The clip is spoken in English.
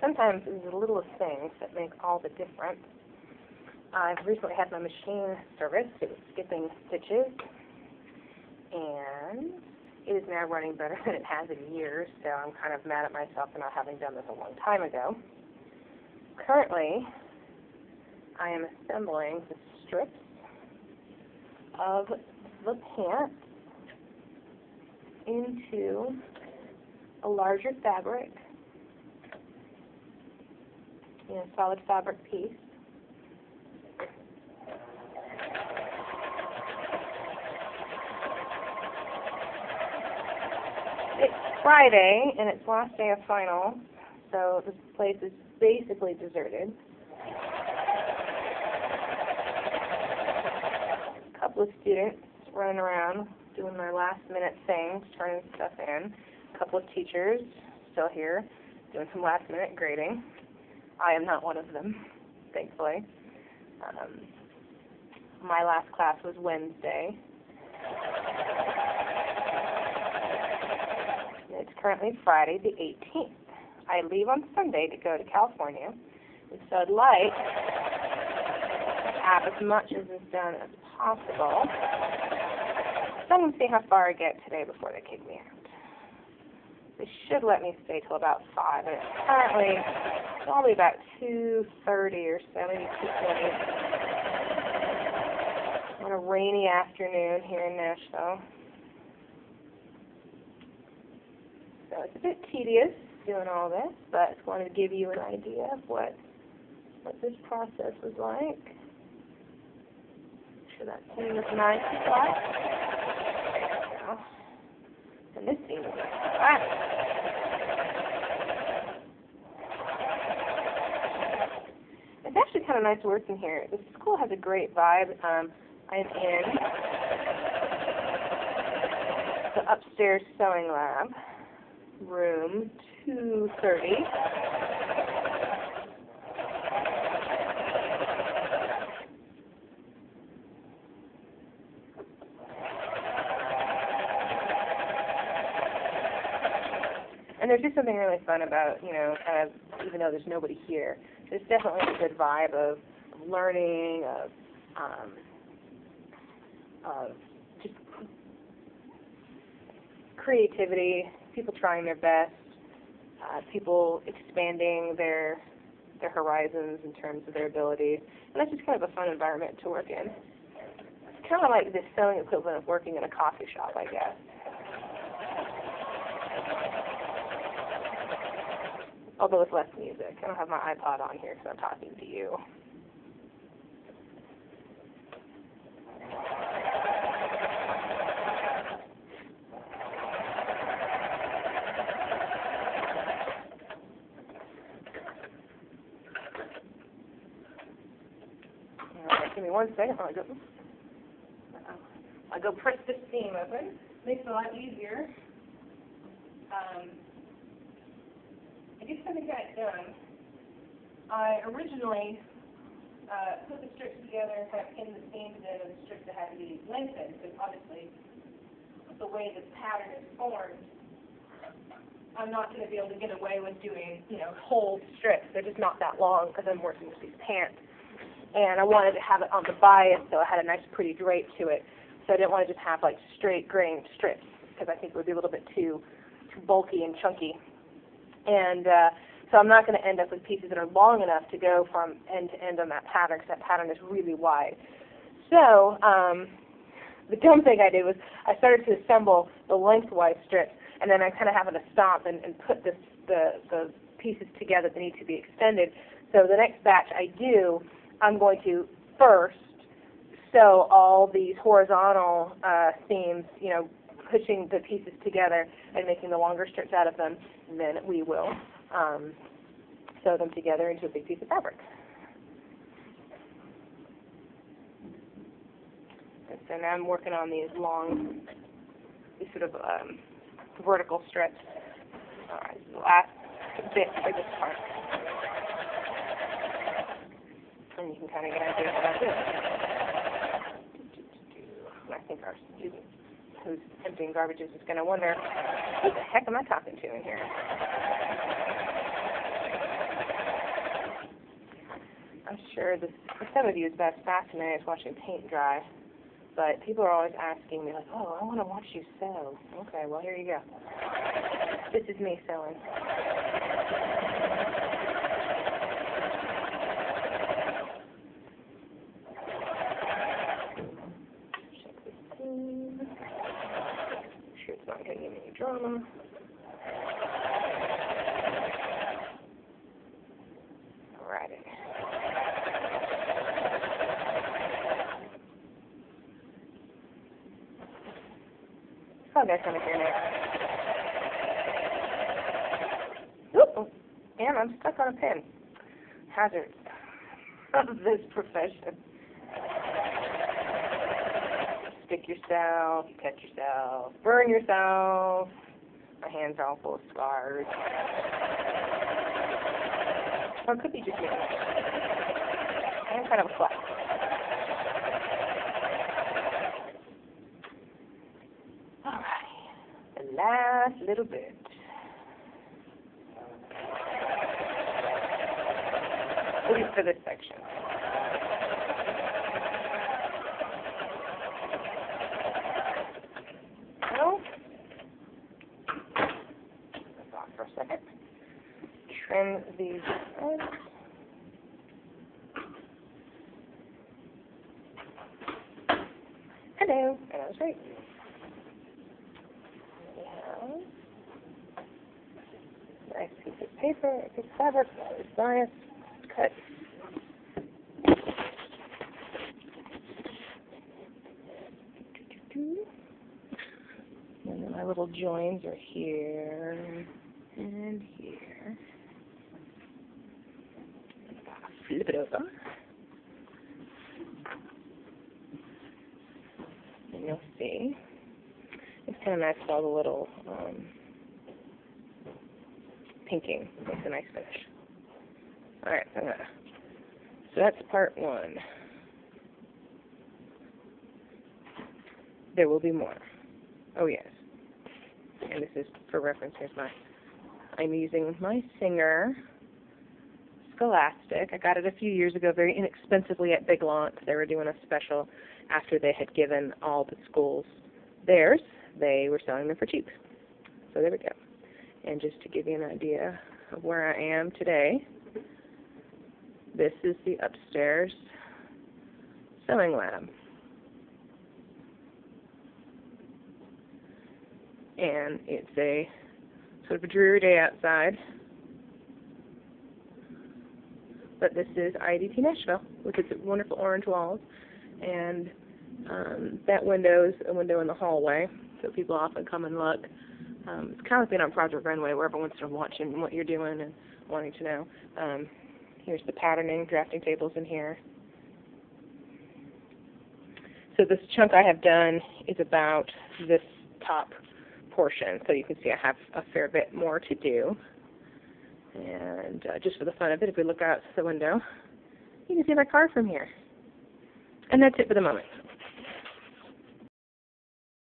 sometimes it's the littlest things that make all the difference. I've recently had my machine serviced. It was skipping stitches, and it is now running better than it has in years, so I'm kind of mad at myself for not having done this a long time ago. Currently, I am assembling the strips of the pants into a larger fabric in a solid fabric piece. It's Friday, and it's last day of finals, so this place is basically deserted. A couple of students running around doing their last-minute things, turning stuff in. A couple of teachers still here doing some last-minute grading. I am not one of them, thankfully. My last class was Wednesday. It's currently Friday the 18th. I leave on Sunday to go to California, and so I'd like to have as much as is done as possible. So I'm going to see how far I get today before they kick me out. They should let me stay till about 5, and it's currently probably about 2:30 or so, maybe 2:20 on a rainy afternoon here in Nashville. So it's a bit tedious doing all this, but I just wanted to give you an idea of what this process was like. Make sure that seam is nice and flat. There we go. And this seam is flat. It's actually kind of nice working here. The school has a great vibe. I'm in the upstairs sewing lab, room 230. And there's just something really fun about, kind of, even though there's nobody here, there's definitely a good vibe of learning, of just creativity, people trying their best, people expanding their horizons in terms of their abilities. And that's just kind of a fun environment to work in. It's kind of like the sewing equivalent of working in a coffee shop, I guess. Although with less music. I don't have my iPod on here because I'm talking to you. Alright, give me 1 second while I go press this seam open. Makes it a lot easier. To get something like that done, I originally put the strips together and kind of pinned the seams in of the strips that had to be lengthened, because obviously the way the pattern is formed, I'm not going to be able to get away with doing, whole strips. They're just not that long because I'm working with these pants. And I wanted to have it on the bias so it had a nice pretty drape to it. So I didn't want to just have like straight grained strips because I think it would be a little bit too bulky and chunky. And so I'm not going to end up with pieces that are long enough to go from end to end on that pattern, because that pattern is really wide. So the dumb thing I did was I started to assemble the lengthwise strips, and then I kind of happened to stop and put the pieces together that need to be extended. So the next batch I do, I'm going to first sew all these horizontal seams, pushing the pieces together and making the longer strips out of them, and then we will sew them together into a big piece of fabric. And so now I'm working on these long, these sort of vertical strips. All right, the last bit for this part. And you can kind of get an idea of what I'm doing. I think our student who's emptying garbages is going to wonder, who the heck am I talking to in here? sure for some of you it's about as fascinating as watching paint dry, but people are always asking me, like, oh, I want to watch you sew. Okay, well, here you go. This is me sewing. Check this in. Make sure it's not going to give me any drama. Alrighty. Oh, there's something here now. Oop, and I'm stuck on a pin. Hazards of this profession. Stick yourself, cut yourself, burn yourself. My hands are all full of scars. Or it could be just me. I'm kind of a flex. Alright, the last little bit. At least for this section. So, let's off for a second. Trim these ends. Hello, and I was right. We have a nice piece of paper, a piece of fabric, that is bias, cut. And then my little joins are here and here. Flip it over. And you'll see. It's kind of nice with all the little pinking. Makes a nice finish. Alright, so that's part one. There will be more. Oh yes. And this is for reference. I'm using my Singer Scholastic. I got it a few years ago, very inexpensively at Big Launch. They were doing a special after they had given all the schools theirs. They were selling them for cheap. So there we go. And just to give you an idea of where I am today, this is the upstairs sewing lab. And it's a sort of a dreary day outside. But this is IDT Nashville with its wonderful orange walls. And that window is a window in the hallway, so people often come and look. It's kind of like being on Project Runway, where everyone's sort of watching what you're doing and wanting to know. Here's the patterning, drafting tables in here. So this chunk I have done is about this top portion, so you can see I have a fair bit more to do. And just for the fun of it, if we look out the window, you can see my car from here. And that's it for the moment.